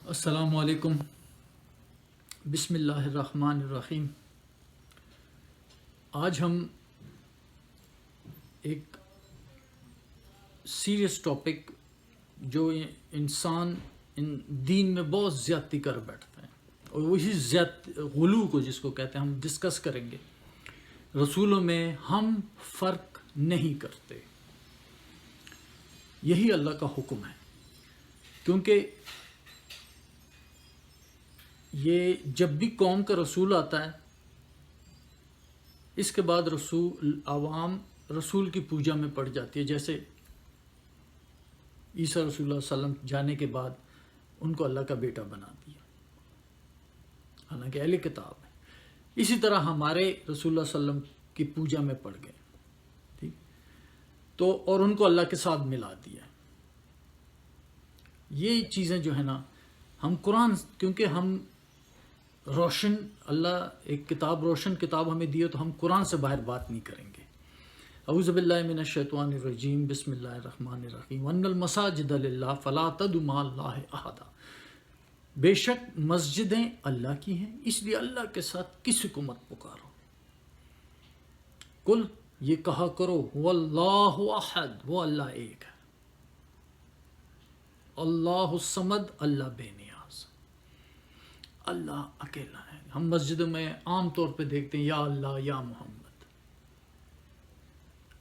السلام علیکم۔ بسم اللہ الرحمن الرحیم۔ آج ہم ایک سیریس ٹاپک جو انسان دین میں بہت زیادتی کر بیٹھتا ہے اور وہی غلو کو جس کو کہتے ہیں ہم ڈسکس کریں گے۔ رسولوں میں ہم فرق نہیں کرتے، یہی اللہ کا حکم ہے، کیونکہ یہ جب بھی قوم کا رسول آتا ہے اس کے بعد عوام رسول کی پوجا میں پڑ جاتی ہے۔ جیسے عیسیٰ رسول اللہ صلی اللہ علیہ وسلم جانے کے بعد ان کو اللہ کا بیٹا بنا دیا، حالانکہ اہل کتاب ہے۔ اسی طرح ہمارے رسول اللہ صلی اللہ علیہ وسلم کی پوجا میں پڑ گئے، ٹھیک تو، اور ان کو اللہ کے ساتھ ملا دیا۔ یہ چیزیں جو ہے نا، ہم قرآن، کیونکہ ہم روشن، اللہ ایک کتاب، روشن کتاب ہمیں دی ہے، تو ہم قرآن سے باہر بات نہیں کریں گے۔ اعوذ باللہ من الشیطان الرجیم، بسم اللہ الرحمن الرحیم۔ وَأَنَّ الْمَسَاجِدَ لِلَّهِ فَلَا تَدْعُوا مَعَ اللَّهِ أَحَدًا، بے شک مسجدیں اللہ کی ہیں، اس لیے اللہ کے ساتھ کسی کو مت پکارو۔ کل، یہ کہا کرو، وَاللَّهُ أَحَدٌ، وہ اللہ ایک ہے، اللہ الصمد، اللہ بے نیاز، اللہ اکیلا ہے۔ ہم مسجدوں میں عام طور پہ دیکھتے ہیں یا اللہ یا محمد،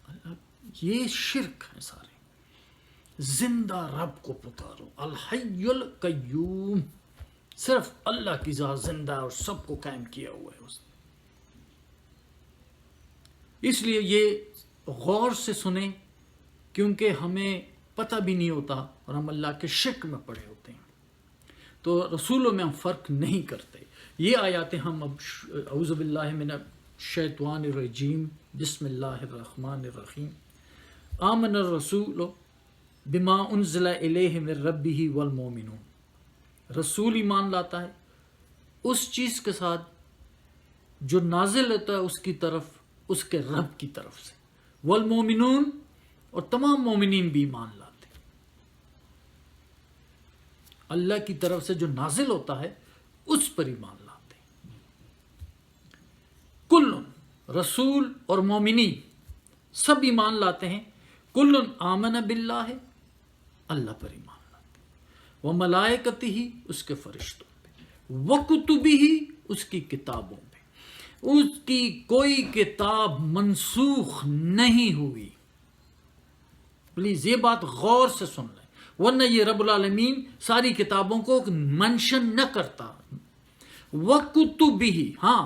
اللہ، یہ شرک ہے سارے۔ زندہ رب کو پکارو، الحی القیوم، صرف اللہ کی ذات زندہ ہے اور سب کو قائم کیا ہوا ہے اس نے۔ اس لیے یہ غور سے سنیں، کیونکہ ہمیں پتہ بھی نہیں ہوتا اور ہم اللہ کے شرک میں پڑے ہوتے ہیں۔ تو رسولوں میں ہم فرق نہیں کرتے۔ یہ آیاتیں ہم اب اعوذ باللہ من الشیطان الرجیم، بسم اللہ الرحمن الرحیم۔ آمن الرسول بما انزل الیہ من ربہ والمؤمنون، رسول ایمان لاتا ہے اس چیز کے ساتھ جو نازل ہوتا ہے اس کی طرف، اس کے رب کی طرف سے، والمؤمنون، اور تمام مومنین بھی ایمان لاتے ہیں اللہ کی طرف سے جو نازل ہوتا ہے اس پر ایمان لاتے ہیں۔ کل، رسول اور مومنین سب ایمان لاتے ہیں۔ کل آمن باللہ، اللہ پر ایمان لاتے ہیں، وملائکتہ، اس کے فرشتوں پہ، وکتبہ، اس کی کتابوں پہ، اس کی کوئی کتاب منسوخ نہیں ہوئی۔ پلیز یہ بات غور سے سن لیں، ورنہ یہ رب العالمین ساری کتابوں کو منشن نہ کرتا۔ وَكُتُبِهِ، ہاں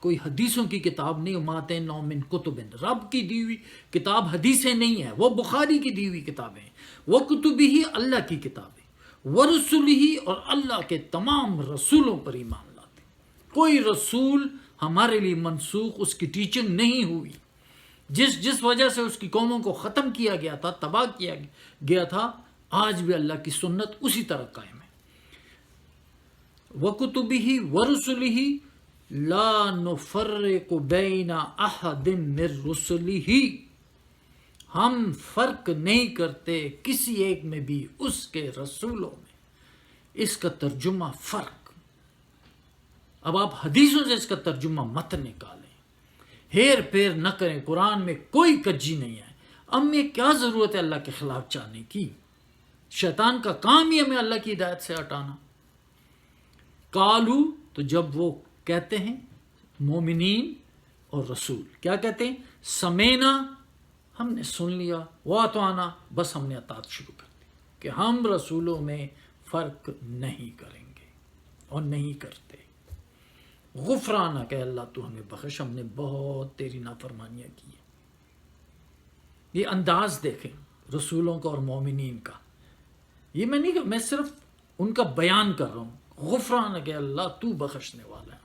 کوئی حدیثوں کی کتاب نہیں، ماتے نو من کتب، رب کی دی ہوئی کتاب حدیثیں نہیں ہیں، وہ بخاری کی دی ہوئی کتابیں ہیں۔ وَكُتُبِهِ، اللہ کی کتابیں، وَرُسُلِهِ، اور اللہ کے تمام رسولوں پر ایمان لاتے۔ کوئی رسول ہمارے لیے منسوخ، اس کی ٹیچنگ نہیں ہوئی، جس وجہ سے اس کی قوموں کو ختم کیا گیا تھا، تباہ کیا گیا تھا، آج بھی اللہ کی سنت اسی طرح قائم ہے۔ وَكُتُبِهِ وَرُسُلِهِ لَا نُفَرِّقُ بَيْنَ أَحَدٍ مِّن رُّسُلِهِ، ہم فرق نہیں کرتے کسی ایک میں بھی اس کے رسولوں میں۔ اس کا ترجمہ فرق، اب آپ حدیثوں سے اس کا ترجمہ مت نکالیں، ہیر پھیر نہ کریں، قرآن میں کوئی کجی نہیں ہے۔ ہمیں کیا ضرورت ہے اللہ کے خلاف جانے کی؟ شیطان کا کام ہی ہمیں اللہ کی ہدایت سے ہٹانا۔ قالو، تو جب وہ کہتے ہیں مومنین اور رسول کیا کہتے ہیں؟ سمینا، ہم نے سن لیا، واطعنا، بس ہم نے اطاعت شروع کر دی، کہ ہم رسولوں میں فرق نہیں کریں گے اور نہیں کرتے۔ غفرانہ کہ اللہ تو ہمیں بخش، ہم نے بہت تیری نافرمانیاں کی ہیں۔ یہ انداز دیکھیں رسولوں کا اور مومنین کا، یہ میں صرف ان کا بیان کر رہا ہوں۔ غفرانہ کہ اللہ تو بخشنے والا ہے،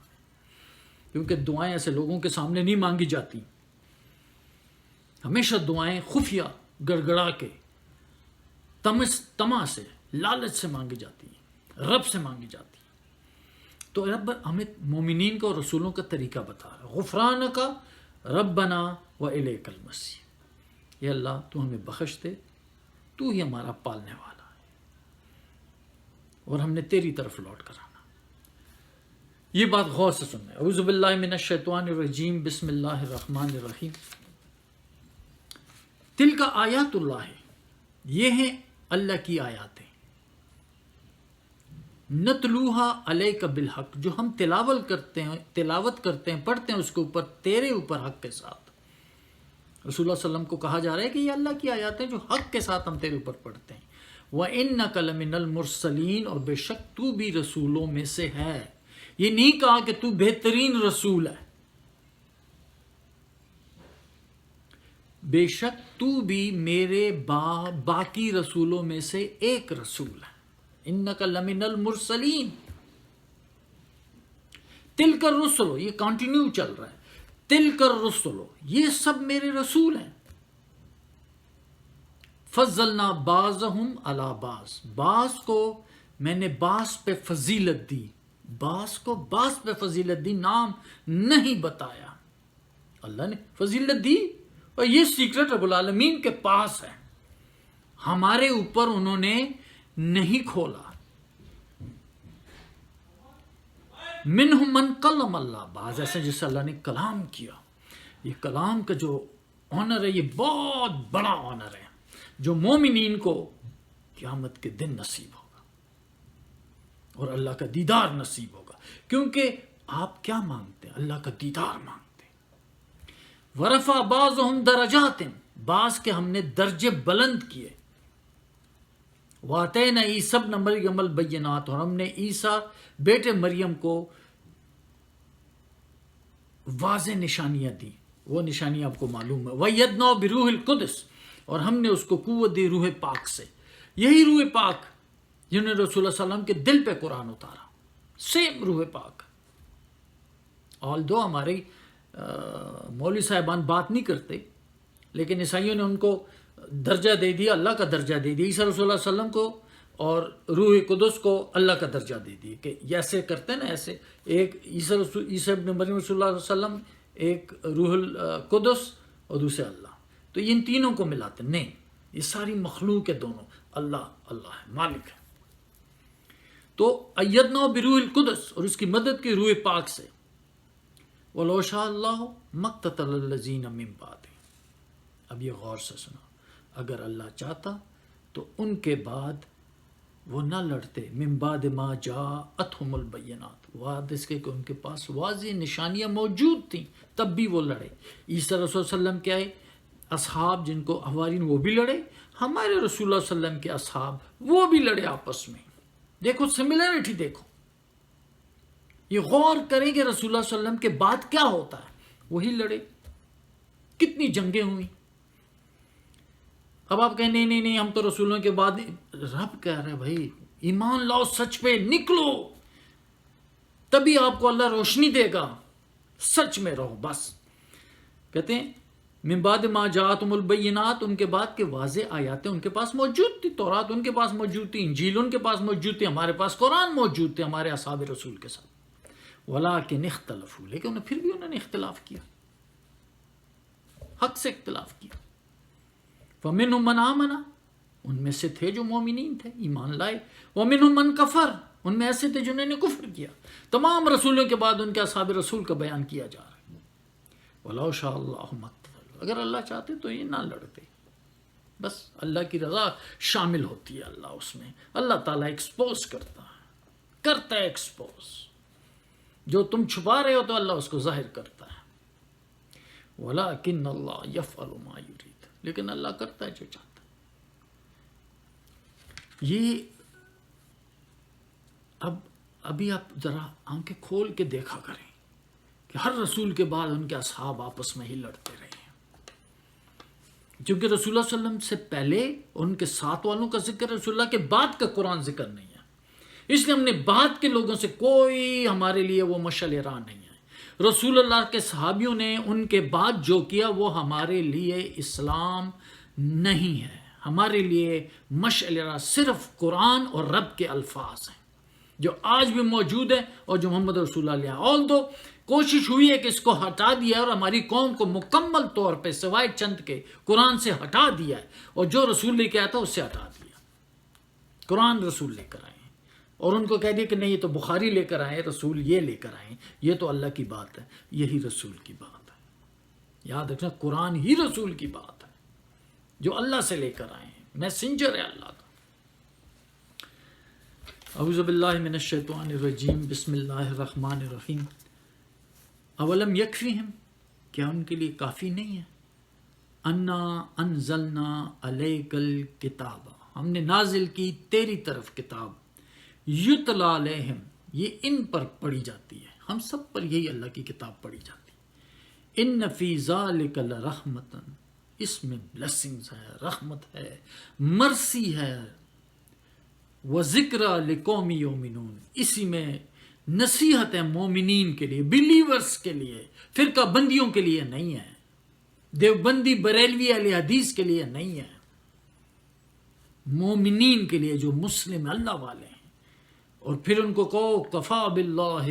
کیونکہ دعائیں ایسے لوگوں کے سامنے نہیں مانگی جاتی، ہمیشہ دعائیں خفیہ گڑگڑا کے، تما سے، لالچ سے مانگی جاتی ہیں، رب سے مانگی جاتی ہیں۔ تو رب ہمیں مومنین کا اور رسولوں کا طریقہ بتا رہا ہے۔ غفرانہ کا ربنا و الیک المصیر، یہ اللہ تو ہمیں بخش دے، تو ہی ہمارا پالنے والا ہے۔ اور ہم نے تیری طرف لوٹ کر آنا۔ یہ بات غور سے سننا ہے۔ اعوذ باللہ من الشیطان الرجیم، بسم اللہ الرحمن الرحیم۔ تلک آیات اللہ، یہ ہیں اللہ کی آیاتیں، نتلوہا علیک بالحق، جو ہم تلاوت کرتے ہیں پڑھتے ہیں اس کے اوپر، تیرے اوپر حق کے ساتھ۔ رسول اللہ صلی اللہ علیہ وسلم کو کہا جا رہا ہے کہ یہ اللہ کی آیات ہیں جو حق کے ساتھ ہم تیرے اوپر پڑھتے ہیں۔ وَإِنَّكَ لَمِنَ الْمُرْسَلِينَ، اور بے شک تو بھی رسولوں میں سے ہے۔ یہ نہیں کہا کہ تو بہترین رسول ہے، بے شک تو بھی میرے باقی رسولوں میں سے ایک رسول ہے۔ اِنَّكَ لَمِنَ الْمُرْسَلِينَ، تِلْكَ الرُّسُلُ، یہ کنٹینیو چل رہا ہے، تِلْكَ الرُّسُلُ، یہ سب میرے رسول ہیں۔ فضلنا بعضهم علی بعض، بعض کو میں نے بعض پہ فضیلت دی، بعض کو بعض پہ فضیلت دی، نام نہیں بتایا، اللہ نے فضیلت دی، اور یہ سیکرٹ رب العالمین کے پاس ہے، ہمارے اوپر انہوں نے نہیں کھولا۔ منہم من کلم اللہ، بعض ایسے جسے اللہ نے کلام کیا۔ یہ کلام کا جو آنر ہے، یہ بہت بڑا آنر ہے جو مومنین کو قیامت کے دن نصیب ہوگا، اور اللہ کا دیدار نصیب ہوگا، کیونکہ آپ کیا مانگتے ہیں؟ اللہ کا دیدار مانگتے ہیں۔ ورفع بعضهم درجات، بعض کے ہم نے درجے بلند کیے۔ وَآتَيْنَا عِيسَى ابْنَ مَرْيَمَ الْبَيِّنَاتِ، اور ہم نے عیسیٰ بیٹے مریم کو واضح نشانیاں دی، وہ نشانیاں آپ کو معلوم ہے۔ وَيَدْنَا بِرُوحِ الْقُدُسِ، اور ہم نے اس کو قوت دی روح پاک سے، یہی روح پاک جنہوں نے رسول اللہ صلی اللہ علیہ وسلم کے دل پہ قرآن اتارا، سیم روح پاک۔ آلدو ہمارے مولوی صاحبان بات نہیں کرتے، لیکن عیسائیوں نے ان کو درجہ دے دیا، اللہ کا درجہ دے دیا، عیسیٰ رسول اللہ صلی اللہ علیہ وسلم کو اور روح قدس کو اللہ کا درجہ دے دیا، کہ ایسے کرتے ہیں نا، ایسے ایک عیسیٰ ابن مریم رسول اللہ صلی اللہ علیہ وسلم، ایک روح القدس اور دوسرے اللہ، تو ان تینوں کو ملاتے نہیں، یہ ساری مخلوق ہے، دونوں اللہ ہے، مالک ہے۔ تو ایدنا بروح القدس، اور اس کی مدد کی روح پاک سے۔ وَلَوْ شَاءَ اللَّهُ مَا اقْتَتَلَ الَّذِينَ مِن بَعْدِهِمْ، اب یہ غور سے سنا، اگر اللہ چاہتا تو ان کے بعد وہ نہ لڑتے، من بعد ما جاءتهم البینات، بعد اس کے کہ ان کے پاس واضح نشانیاں موجود تھیں، تب بھی وہ لڑے۔ عیسیٰ رسول صلی اللہ علیہ وسلم کے آئے اصحاب جن کو حوارین، وہ بھی لڑے، ہمارے رسول اللہ صلی اللہ علیہ وسلم کے اصحاب وہ بھی لڑے آپس میں۔ دیکھو سملیرٹی، دیکھو، یہ غور کریں کہ رسول اللہ صلی اللہ علیہ وسلم کے بعد کیا ہوتا ہے، وہی لڑے، کتنی جنگیں ہوئی۔ اب آپ کہیں نہیں ہم تو رسولوں کے بعد، رب کہہ رہے بھائی ایمان لاؤ، سچ پہ نکلو، تبھی آپ کو اللہ روشنی دے گا، سچ میں رہو بس۔ کہتے ہیں من بعد ما جاءتهم البینات، ان کے بعد کے واضح آیاتیں ان کے پاس موجود تھی، تورات ان کے پاس موجود تھی، انجیل ان کے پاس موجود تھی، ہمارے پاس قرآن موجود تھے ہمارے اصحاب رسول کے ساتھ۔ وَلَٰكِنِ اخْتَلَفُوا، لیکن پھر بھی انہوں نے اختلاف کیا، حق سے اختلاف کیا۔ فَمِنْهُمْ مَنْ آمَنَ، ان میں سے تھے جو مومنین تھے، ایمان لائے، وَمِنْهُمْ مَنْ كَفَرَ، ان میں ایسے تھے جنہوں نے کفر کیا۔ تمام رسولوں کے بعد ان کے اصحاب رسول کا بیان کیا جا رہا ہے۔ وَلَوْ شَاءَ اللَّهُ مَا اقْتَتَلُوا، اگر اللہ چاہتے تو یہ نہ لڑتے، بس اللہ کی رضا شامل ہوتی ہے، اللہ اس میں، اللہ تعالیٰ ایکسپوز کرتا ہے ایکسپوز، جو تم چھپا رہے ہو تو اللہ اس کو ظاہر کرتا ہے۔ وَلَٰكِنَّ اللَّهَ يَفْعَلُ مَا يُرِيدُ، لیکن اللہ کرتا ہے جو چاہتا ہے۔ یہ ابھی آپ ذرا آنکھیں کھول کے دیکھا کریں کہ ہر رسول کے بعد ان کے اصحاب آپس میں ہی لڑتے رہے ہیں، کیونکہ رسول اللہ صلی اللہ علیہ وسلم سے پہلے ان کے ساتھ والوں کا ذکر، رسول اللہ کے بعد کا قرآن ذکر نہیں ہے، اس لیے ہم نے بعد کے لوگوں سے کوئی ہمارے لیے وہ مشعل راہ نہیں ہے۔ رسول اللہ کے صحابیوں نے ان کے بعد جو کیا وہ ہمارے لیے اسلام نہیں ہے، ہمارے لیے مشعل راہ صرف قرآن اور رب کے الفاظ ہیں جو آج بھی موجود ہیں، اور جو محمد رسول اللہ علیہ آلدو کوشش ہوئی ہے کہ اس کو ہٹا دیا ہے، اور ہماری قوم کو مکمل طور پہ سوائے چند کے قرآن سے ہٹا دیا ہے، اور جو رسول لے کے آیا تھا اس سے ہٹا دیا، قرآن رسول لے کر آئے ہیں۔ اور ان کو کہہ دیا کہ نہیں یہ تو بخاری لے کر آئے، رسول یہ لے کر آئے، یہ تو اللہ کی بات ہے، یہی رسول کی بات ہے. یاد رکھنا قرآن ہی رسول کی بات ہے جو اللہ سے لے کر آئے ہیں، میسنجر ہے اللہ کا. اعوذ باللہ من الشیطان الرجیم، بسم اللہ الرحمن الرحیم. اولم یکفیہم، کیا ان کے لیے کافی نہیں ہے؟ انا انزلنا علیک الکتاب، ہم نے نازل کی تیری طرف کتاب، یتلا علیہم، یہ ان پر پڑھی جاتی ہے، ہم سب پر یہی اللہ کی کتاب پڑھی جاتی ہے. ان فی ذالک لرحمۃ، اس میں بلیسنگز ہے، رحمت ہے، مرسی ہے. وذکریٰ لقوم یؤمنون، اسی میں نصیحت ہے مومنین کے لیے، بلیورز کے لیے، فرقہ بندیوں کے لیے نہیں ہے، دیوبندی بریلوی اہل حدیث کے لیے نہیں ہے، مومنین کے لیے جو مسلم اللہ والے ہیں. اور پھر ان کو کہو کفا باللہ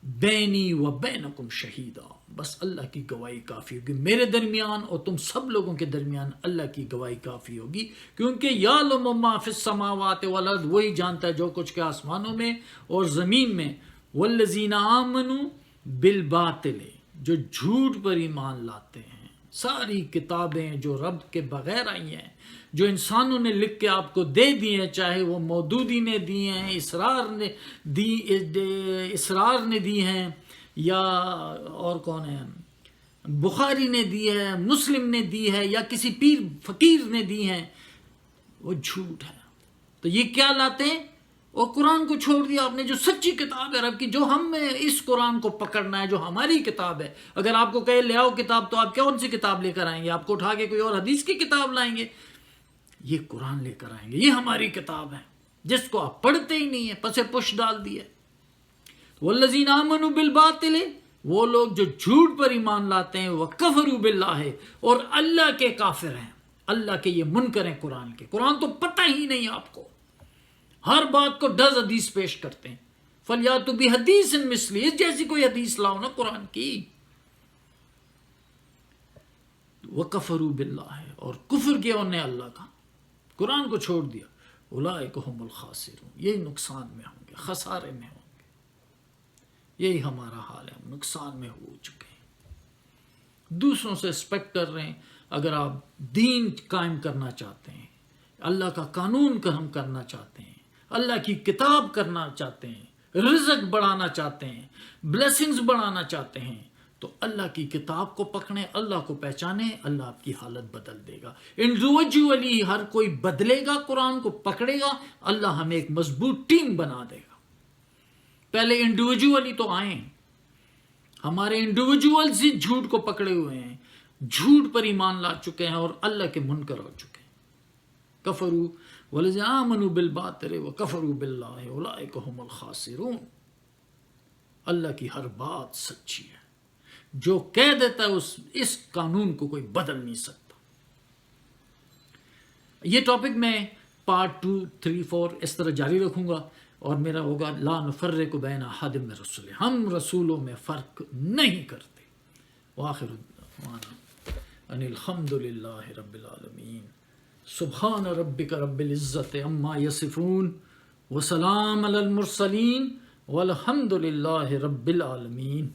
بینی و بینکم شہیدا، بس اللہ کی گواہی کافی ہوگی میرے درمیان اور تم سب لوگوں کے درمیان، اللہ کی گواہی کافی ہوگی، کیونکہ یعلم ما فی السماوات والارض، وہی جانتا ہے جو کچھ کے آسمانوں میں اور زمین میں. والذین آمنوا بالباطل، جو جھوٹ پر ایمان لاتے ہیں، ساری کتابیں جو رب کے بغیر آئی ہیں، جو انسانوں نے لکھ کے آپ کو دے دی ہیں، چاہے وہ مودودی نے دی ہیں، اسرار نے دی ہیں، یا اور کون ہے، بخاری نے دی ہے، مسلم نے دی ہے، یا کسی پیر فقیر نے دی ہیں، وہ جھوٹ ہے. تو یہ کیا لاتے ہیں؟ اور قرآن کو چھوڑ دیا آپ نے، جو سچی کتاب ہے رب کی، جو ہم میں اس قرآن کو پکڑنا ہے، جو ہماری کتاب ہے. اگر آپ کو کہے لے آؤ کتاب، تو آپ کون سی کتاب لے کر آئیں گے؟ آپ کو اٹھا کے کوئی اور حدیث کی کتاب لائیں گے؟ یہ قرآن لے کر آئیں گے، یہ ہماری کتاب ہے جس کو آپ پڑھتے ہی نہیں ہیں، پسے پش ڈال دیے. والذین آمنوا بالباطل، وہ لوگ جو جھوٹ پر ایمان لاتے ہیں، وکفروا باللہ، اور اللہ کے کافر ہیں، اللہ کے یہ منکر ہیں قرآن کے. قرآن تو پتہ ہی نہیں آپ کو، ہر بات کو 10 حدیث پیش کرتے ہیں. فلیاتوا بحدیث مثلہ، اس جیسی کوئی حدیث لاؤ نا قرآن کی. وکفروا باللہ، اور کفر کیا انہیں اللہ کا، قرآن کو چھوڑ دیا. اولئک ھم الخاسرون، یہی نقصان میں ہوں گے، خسارے میں ہوں گے. یہی ہمارا حال ہے، ہم نقصان میں ہو چکے ہیں. دوسروں سے ایکسپیکٹ کر رہے ہیں. اگر آپ دین قائم کرنا چاہتے ہیں، اللہ کا قانون ہم کرنا چاہتے ہیں، اللہ کی کتاب کرنا چاہتے ہیں، رزق بڑھانا چاہتے ہیں، بلیسنگز بڑھانا چاہتے ہیں، تو اللہ کی کتاب کو پکڑیں، اللہ کو پہچانیں، اللہ آپ کی حالت بدل دے گا. انڈیویجولی ہر کوئی بدلے گا، قرآن کو پکڑے گا، اللہ ہمیں ایک مضبوط ٹیم بنا دے گا. پہلے انڈیویجولی تو آئیں، ہمارے انڈیویجولز ہی جھوٹ کو پکڑے ہوئے ہیں، جھوٹ پر ایمان لا چکے ہیں اور اللہ کے منکر ہو چکے ہیں. کفروا والذین آمنوا بالباطل وکفروا باللہ اولئک ھم الخاسرون. اللہ کی ہر بات سچی ہے، جو کہہ دیتا ہے اس قانون کو کوئی بدل نہیں سکتا. یہ ٹاپک میں پارٹ 2، 3، 4 اس طرح جاری رکھوں گا، اور میرا ہوگا لا نفرق بین احد من رسول، ہم رسولوں میں فرق نہیں کرتے. وآخر دعوانا ان الحمد للہ رب العالمین. سبحان ربک رب العزت عما یصفون وسلام علی المرسلین والحمد للہ رب العالمین.